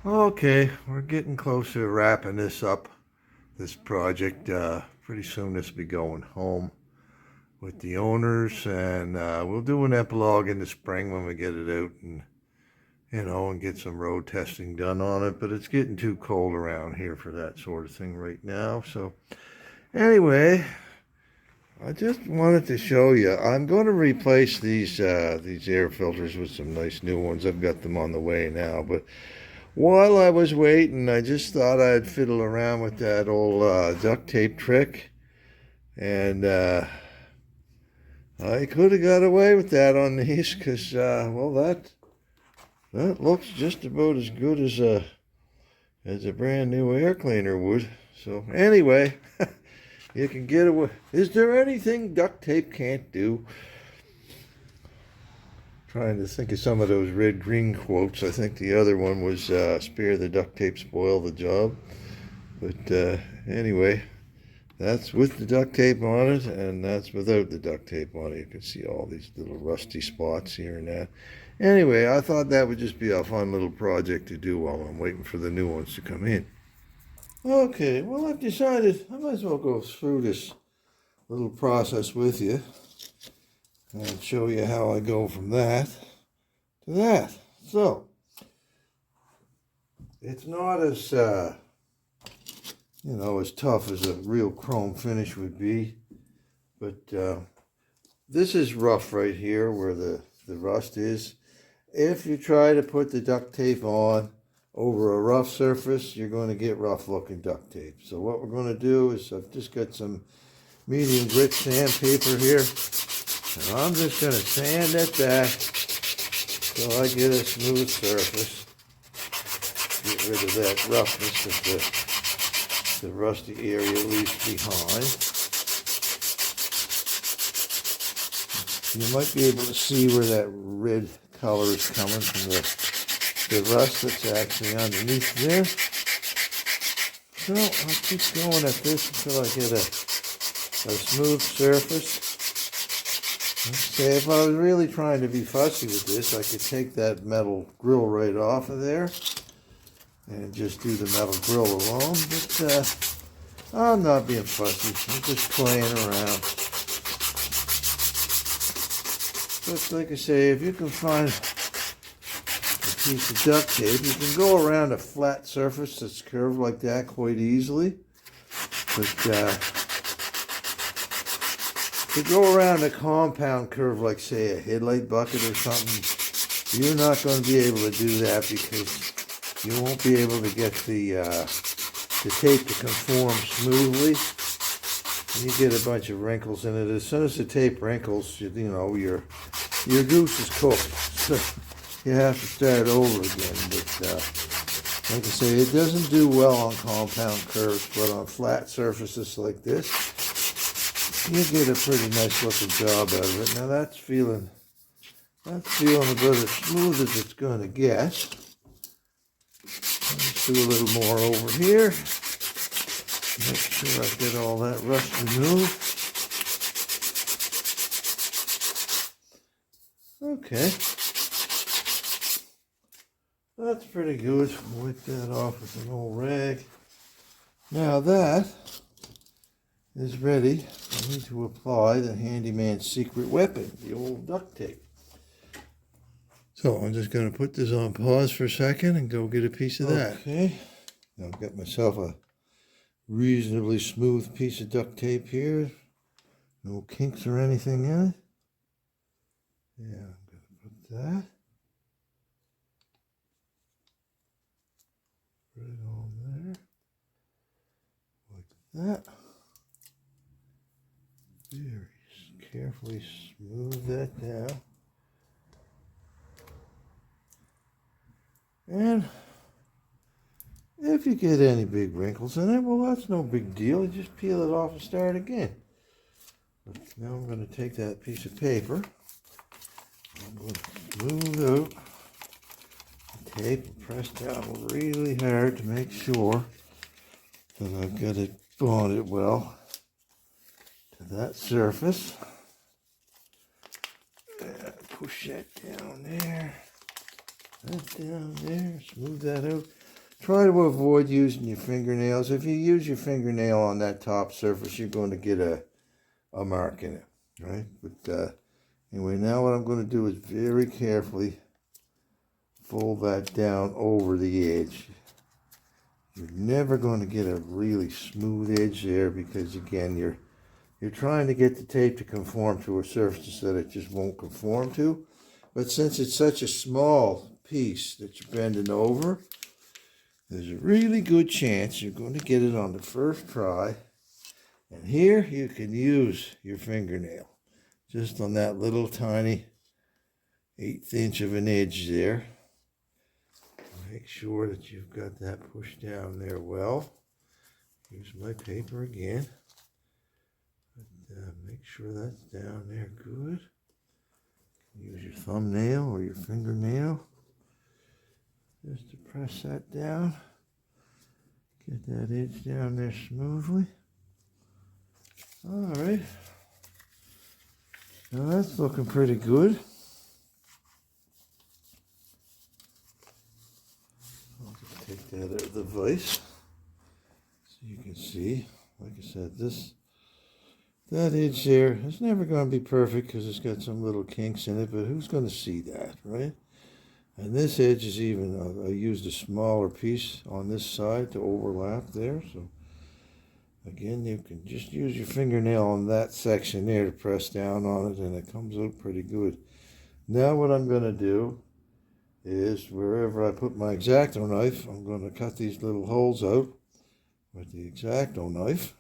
Okay, we're getting closer to wrapping this up, this project. Pretty soon this will be going home with the owners, and we'll do an epilogue in the spring when we get it out and get some road testing done on it. But it's getting too cold around here for that sort of thing right now. So anyway, I just wanted to show you. I'm going to replace these air filters with some nice new ones. I've got them on the way now, but while I was waiting, I just thought I'd fiddle around with that old duct tape trick. And I could have got away with that on these because, well, that looks just about as good as a brand new air cleaner would. So anyway, you can get away. Is there anything duct tape can't do? Trying to think of some of those red-green quotes. I think the other one was spare the duct tape, spoil the job. But anyway, that's with the duct tape on it, and that's without the duct tape on it. You can see all these little rusty spots here and that. Anyway, I thought that would just be a fun little project to do while I'm waiting for the new ones to come in. Okay, well, I've decided I might as well go through this little process with you and show you how I go from that to that. So, it's not as, as tough as a real chrome finish would be, but this is rough right here where the rust is. If you try to put the duct tape on over a rough surface, you're going to get rough looking duct tape. So what we're going to do is, I've just got some medium grit sandpaper here. And I'm just going to sand it back till I get a smooth surface. Get rid of that roughness that the rusty area leaves behind. You might be able to see where that red color is coming from the rust that's actually underneath there. So I'll keep going at this until I get a smooth surface. Okay, if I was really trying to be fussy with this, I could take that metal grill right off of there and just do the metal grill alone, but I'm not being fussy. I'm just playing around. But like I say, if you can find a piece of duct tape, you can go around a flat surface that's curved like that quite easily. But to go around a compound curve like, say, a headlight bucket or something, you're not going to be able to do that because you won't be able to get the tape to conform smoothly. And you get a bunch of wrinkles in it. As soon as the tape wrinkles, your goose is cooked. So you have to start over again. But like I say, it doesn't do well on compound curves, but on flat surfaces like this, you get a pretty nice looking job out of it. Now that's feeling about as smooth as it's going to get. Let's do a little more over here. Make sure I get all that rust removed. Okay. That's pretty good. Wipe that off with an old rag. Now that is ready for me to apply the handyman's secret weapon, the old duct tape. So I'm just going to put this on pause for a second and go get a piece of that. Okay. Now I've got myself a reasonably smooth piece of duct tape here. No kinks or anything in it. Yeah, I'm going to put that. Put it on there. Like that. Very carefully smooth that down. And if you get any big wrinkles in it, well, that's no big deal. You just peel it off and start again. But now I'm going to take that piece of paper. I'm going to smooth out the tape and press down really hard to make sure that I've got it bonded well to that surface. Push that down there, that down there, smooth that out. try to avoid using your fingernails. If you use your fingernail on that top surface, you're going to get a mark in it, right? But anyway, now what I'm going to do is very carefully fold that down over the edge. You're never going to get a really smooth edge there because, again, you're trying to get the tape to conform to a surface that it just won't conform to. But since it's such a small piece that you're bending over, there's a really good chance you're going to get it on the first try. And here you can use your fingernail just on that little tiny 1/8 inch of an edge there. Make sure that you've got that pushed down there well. Use my paper again. Make sure that's down there good. Use your thumbnail or your fingernail just to press that down. Get that edge down there smoothly. All right. Now that's looking pretty good. I'll just take that out of the vise so you can see. Like I said, that edge there is never going to be perfect because it's got some little kinks in it, but who's going to see that, right? And this edge is even, I used a smaller piece on this side to overlap there. So again, you can just use your fingernail on that section there to press down on it, and it comes out pretty good. Now what I'm going to do is wherever I put my X-Acto knife, I'm going to cut these little holes out with the X-Acto knife.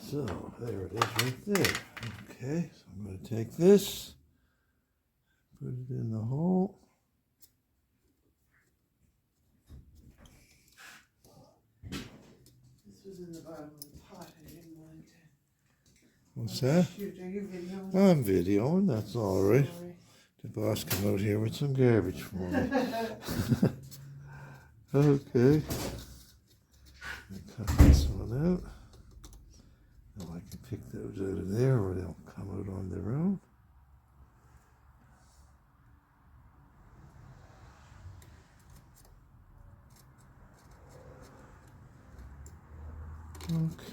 So there it is right there. Okay, so I'm going to take this, put it in the hole. This was in the bottom of the pot. I didn't want it to. What's that? Shoot, are you videoing? I'm videoing, that's all right. Sorry. The boss come out here with some garbage for me. Okay. Cut this one out. Now I can pick those out of there or they'll come out on their own.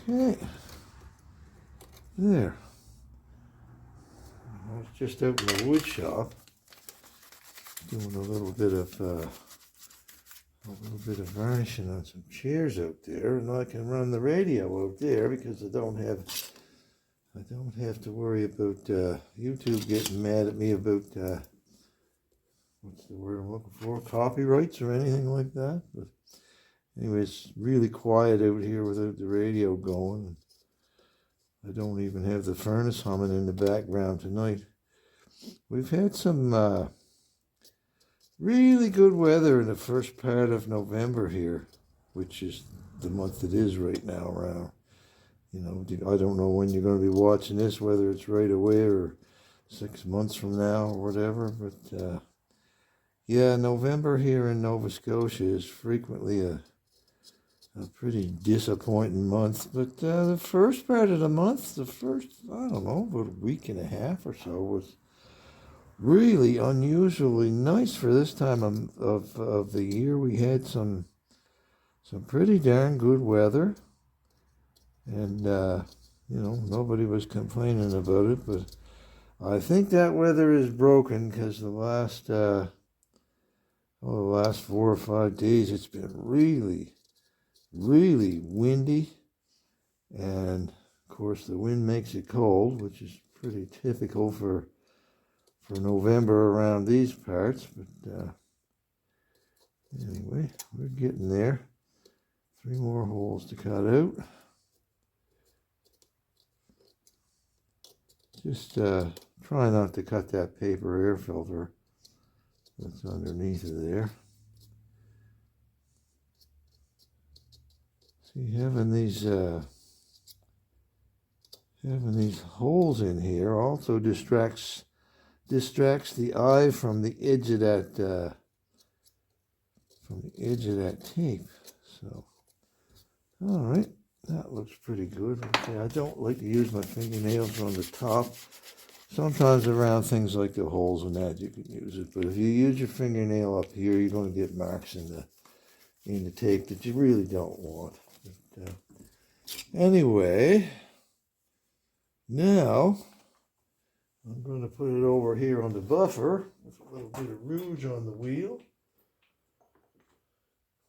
Okay. There. I was just out in the wood shop doing a little bit of varnishing on some chairs out there, and I can run the radio out there because I don't have to worry about YouTube getting mad at me about what's the word I'm looking for, copyrights or anything like that. But anyway, it's really quiet out here without the radio going. I don't even have the furnace humming in the background tonight. We've had some really good weather in the first part of November here, which is the month it is right now around. You know, I don't know when you're going to be watching this, whether it's right away or 6 months from now or whatever, but yeah, November here in Nova Scotia is frequently a pretty disappointing month, but the first part of the month, the first, I don't know, about a week and a half or so was really unusually nice for this time of the year. We had some pretty darn good weather, and you know, nobody was complaining about it, but I think that weather is broken because the last 4 or 5 days it's been really windy, and of course the wind makes it cold, which is pretty typical for November around these parts. But anyway, we're getting there. 3 more holes to cut out. Just try not to cut that paper air filter that's underneath of there. See, having these holes in here also distracts the eye from the edge of that tape. So, all right, that looks pretty good. Okay, I don't like to use my fingernails on the top Sometimes around things like the holes and that you can use it, but if you use your fingernail up here, you're going to get marks in the tape that you really don't want. But, anyway, now I'm going to put it over here on the buffer with a little bit of rouge on the wheel.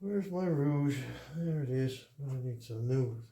Where's my rouge? There it is. I need some new.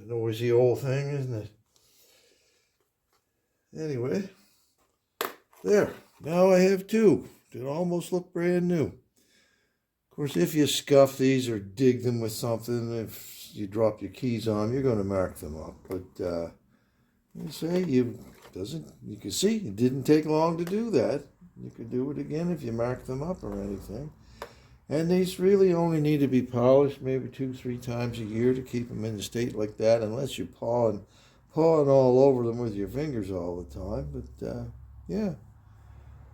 Noisy old thing, isn't it? Anyway, there. Now I have two that almost look brand new. Of course, if you scuff these or dig them with something, if you drop your keys on them, you're going to mark them up. But you say you can see it didn't take long to do that. You could do it again if you mark them up or anything. And these really only need to be polished maybe 2-3 times a year to keep them in a state like that, unless you're pawing all over them with your fingers all the time. But yeah,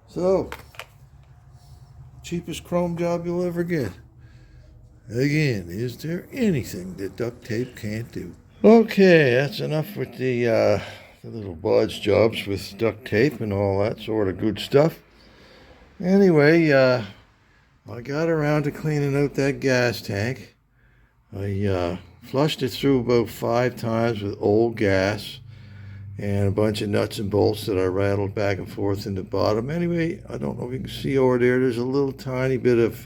so cheapest chrome job you'll ever get. Again, is there anything that duct tape can't do? Okay, that's enough with the little bodge jobs with duct tape and all that sort of good stuff. Anyway, I got around to cleaning out that gas tank. I flushed it through about 5 times with old gas and a bunch of nuts and bolts that I rattled back and forth in the bottom. Anyway, I don't know if you can see over there, there's a little tiny bit of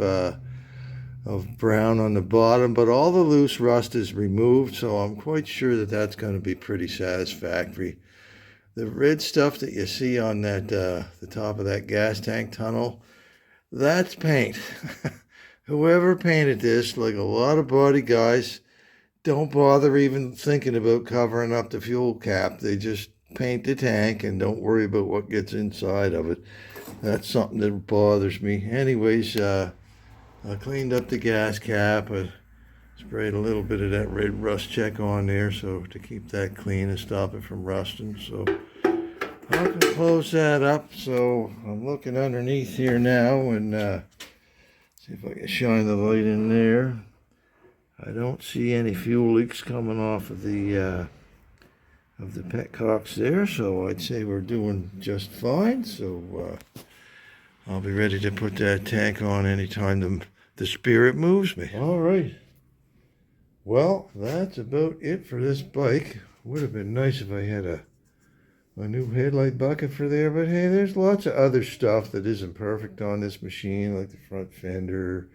brown on the bottom, but all the loose rust is removed, so I'm quite sure that that's going to be pretty satisfactory. The red stuff that you see on that the top of that gas tank tunnel, that's paint. Whoever painted this, like a lot of body guys, don't bother even thinking about covering up the fuel cap. They just paint the tank and don't worry about what gets inside of it. That's something that bothers me. Anyways, I cleaned up the gas cap. I sprayed a little bit of that red rust check on there so to keep that clean and stop it from rusting. So I can close that up. So I'm looking underneath here now and see if I can shine the light in there. I don't see any fuel leaks coming off of the petcocks there, so I'd say we're doing just fine. So I'll be ready to put that tank on anytime the spirit moves me. All right. Well, that's about it for this bike. Would have been nice if I had a new headlight bucket for there, but hey, there's lots of other stuff that isn't perfect on this machine, like the front fender,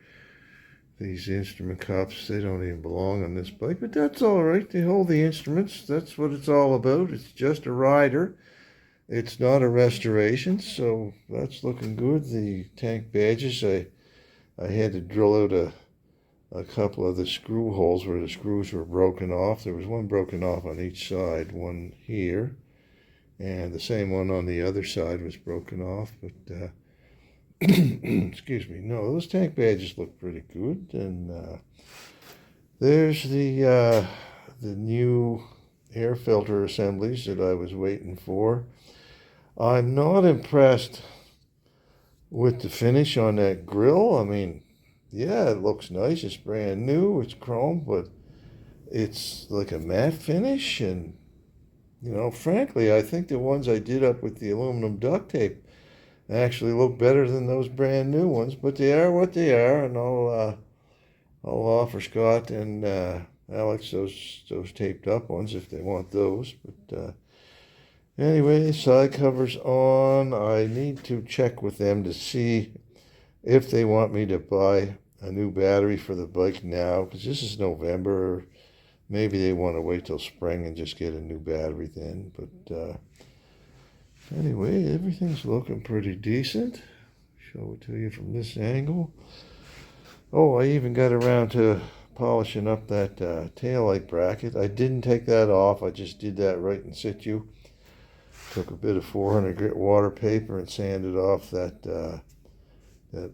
these instrument cups. They don't even belong on this bike, but that's all right. They hold the instruments. That's what it's all about. It's just a rider. It's not a restoration, so that's looking good. The tank badges, I had to drill out a couple of the screw holes where the screws were broken off. There was one broken off on each side, one here, and the same one on the other side was broken off. But excuse me, no, those tank badges look pretty good. And there's the new air filter assemblies that I was waiting for. I'm not impressed with the finish on that grill. I mean, yeah, it looks nice. It's brand new. It's chrome, but it's like a matte finish. And, you know, frankly, I think the ones I did up with the aluminum duct tape actually look better than those brand new ones, but they are what they are, and I'll offer Scott and Alex those taped up ones if they want those. But anyway, side covers on. I need to check with them to see if they want me to buy a new battery for the bike now, because this is November. Or maybe they want to wait till spring and just get a new battery then. But anyway, everything's looking pretty decent. Show it to you from this angle. Oh, I even got around to polishing up that taillight bracket. I didn't take that off. I just did that right in situ. Took a bit of 400 grit water paper and sanded off that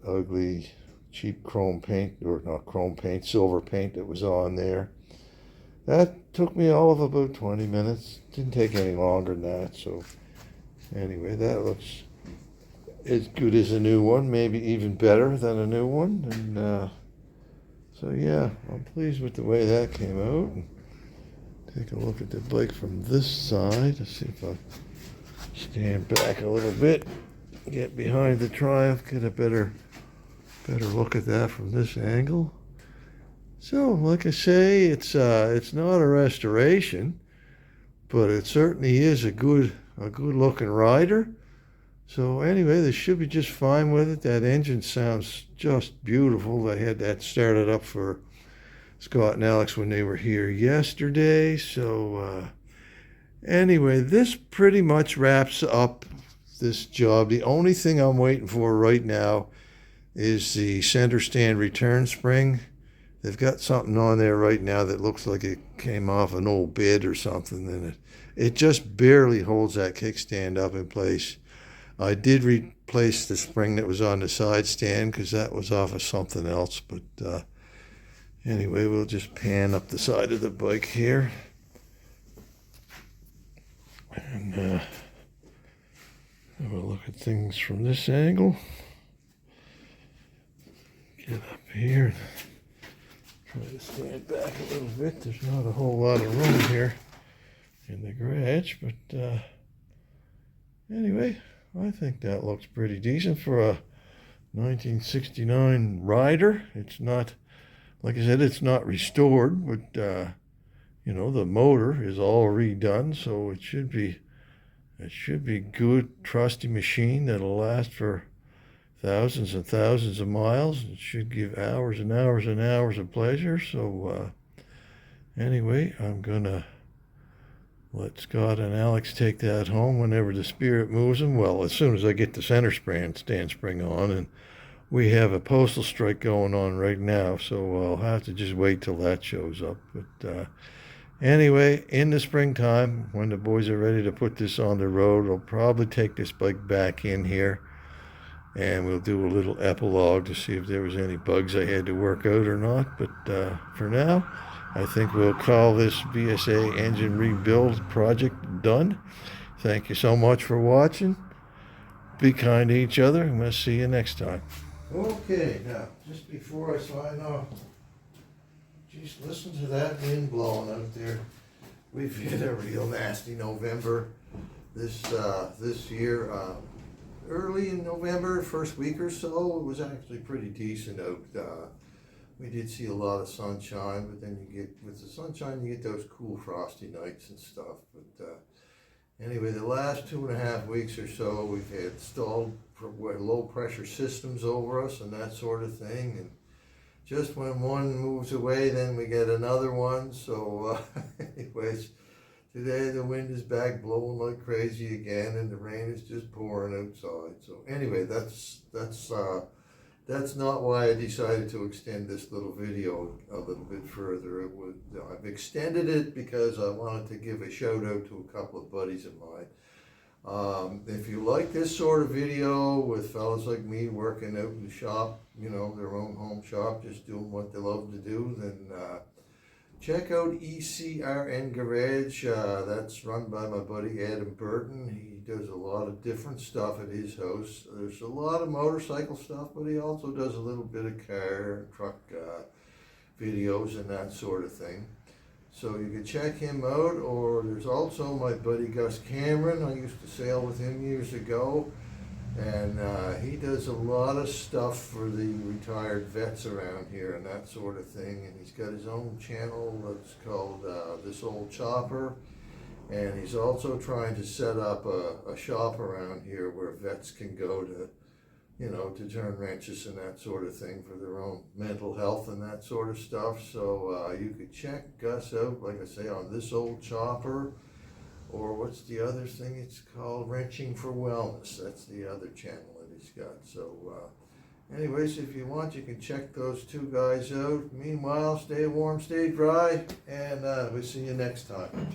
ugly cheap chrome paint, or not chrome paint, silver paint that was on there. That took me all of about 20 minutes. Didn't take any longer than that. So anyway, that looks as good as a new one, maybe even better than a new one. And so yeah, I'm pleased with the way that came out. And take a look at the bike from this side. Let's see if I stand back a little bit, get behind the Triumph, get a better look at that from this angle. So, like I say, it's not a restoration, but it certainly is a good looking rider. So anyway, they should be just fine with it. That engine sounds just beautiful. I had that started up for Scott and Alex when they were here yesterday. So anyway, this pretty much wraps up this job. The only thing I'm waiting for right now is the center stand return spring. They've got something on there right now that looks like it came off an old bid or something, and it just barely holds that kickstand up in place. I did replace the spring that was on the side stand because that was off of something else. But anyway, we'll just pan up the side of the bike here. And have a look at things from this angle. Get up here. Try to stand back a little bit. There's not a whole lot of room here in the garage. But anyway, I think that looks pretty decent for a 1969 rider. It's not, like I said, it's not restored, but you know, the motor is all redone, so it should be good, trusty machine that'll last for thousands and thousands of miles. It should give hours and hours and hours of pleasure. So anyway, I'm gonna let Scott and Alex take that home whenever the spirit moves them. Well, as soon as I get the center stand spring on, and we have a postal strike going on right now, so I'll have to just wait till that shows up. But anyway, in the springtime, when the boys are ready to put this on the road, I'll probably take this bike back in here, and we'll do a little epilogue to see if there was any bugs I had to work out or not. But for now, I think we'll call this BSA Engine Rebuild project done. Thank you so much for watching. Be kind to each other, and we'll see you next time. Okay, now, just before I sign off, geez, listen to that wind blowing out there. We've hit a real nasty November this year. Early in November, first week or so, it was actually pretty decent out. We did see a lot of sunshine, but then with the sunshine, you get those cool frosty nights and stuff. But anyway, the last 2.5 weeks or so, we've had stalled low pressure systems over us and that sort of thing. And just when one moves away, then we get another one. So anyways, today the wind is back blowing like crazy again, and the rain is just pouring outside. So anyway, that's not why I decided to extend this little video a little bit further. I've extended it because I wanted to give a shout out to a couple of buddies of mine. If you like this sort of video with fellas like me working out in the shop, you know, their own home shop, just doing what they love to do, then check out ECRN Garage. That's run by my buddy Adam Burton. He does a lot of different stuff at his house. There's a lot of motorcycle stuff, but he also does a little bit of car and truck videos and that sort of thing. So you can check him out. Or there's also my buddy Gus Cameron. I used to sail with him years ago. And he does a lot of stuff for the retired vets around here and that sort of thing. And he's got his own channel that's called This Old Chopper. And he's also trying to set up a shop around here where vets can go to, you know, to turn wrenches and that sort of thing for their own mental health and that sort of stuff. So you could check Gus out, like I say, on This Old Chopper. Or what's the other thing it's called? Wrenching for Wellness. That's the other channel that he's got. So anyways, if you want, you can check those two guys out. Meanwhile, stay warm, stay dry, and we'll see you next time.